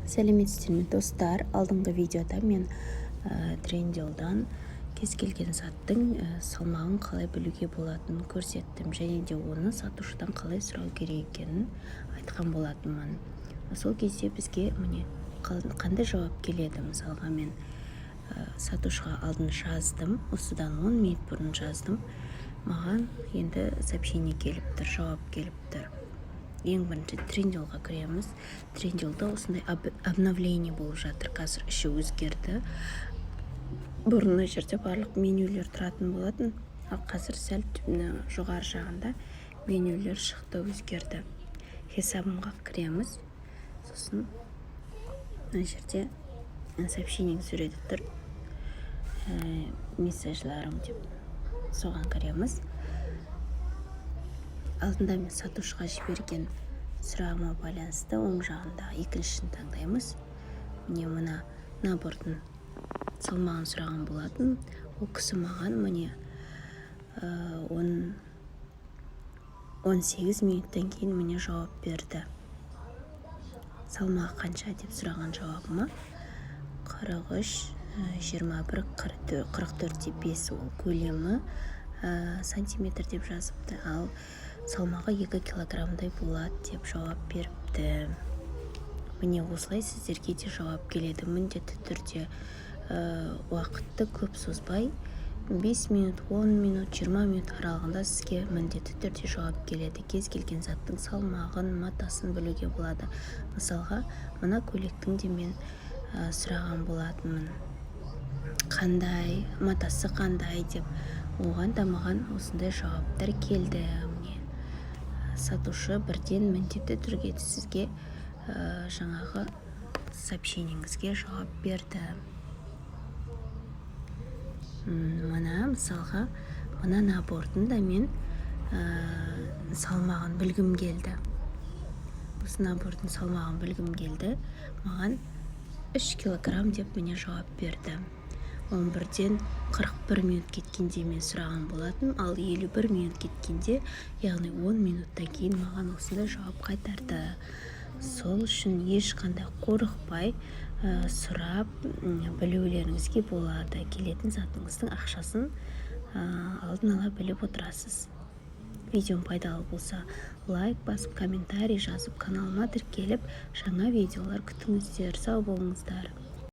Сәлеметсіздер ме достар? Алдыңғы видеода мен Тренделдан кез келген заттың салмағын қалай білуге болатынын көрсеттім, және де оны сатушыдан қалай сұрау керек екенін айтқан болатынмын. Сол кезде бізге міне қандай жауап келеді. Мысалға мен сатушыға алдын жаздым, осыдан 10 минут бұрын жаздым. Маған енді сообщение келіп тұр, жауап келіп тұр. Ең бірінші Тренделға кіреміз. Тренделда осындай обновление болып жатыр. Қазір іші өзгерді. Бұрын жерде барлық менюлер тұратын болатын, ал қазір сәл жоғары жағында менюлер шықты, өзгерді. Хесабымға кіреміз. Сосын мына жерде сообщение суреті тұр. Мессежларым деп соған кіреміз. Алдында мен сатушыға жіберген сұрағыма байланысты оң жағында екіншісін таңдаймыз. Міне мына набордың салмағын сұраған болатын. Ол кісі маған міне 18 минуттан кейін міне жауап берді. Салмағы қанша деп сұраған жауабыма 43, 21, 44,5 ол көлемі сантиметр деп жазыпты, ал салмағы 2 килограммдай болады деп жауап беріпті. Міне осылай сіздерге де жауап келеді. Міндетті түрде уақытты көп созбай 5 минут, 10 минут, 20 минут аралығында сізге міндетті түрде жауап келеді. Кез келген заттың салмағын, матасын білуге болады. Мысалға, мына көйлектің де мен сұраған болатынмын. Қандай, матасы қандай деп. Оған да маған осындай жауаптар келді. Сатушы бірден міндетті түрде сізге жаңағы сообщениеңізге жауап берді. Мына мысалға, мына набордың да мен салмағын білгім келді. Осы набордың салмағын білгім келді. Маған 3 килограмм деп міне жауап берді. 11-ден 41 минут кеткенде мен сұраған болатын, ал 51 минут кеткенде, яғни 10 минуттан кейін маған осындай жауап қайтарды. Сол үшін ешқандай қорықпай сұрап білулеріңізге болады. Келетін затыңыздың ақшасын алдын ала біліп отырасыз. Видеом пайдалы болса, лайк басып, комментарий жазып, каналыма тіркеліп, жаңа видеолар күтіңіздер. Сау болыңыздар.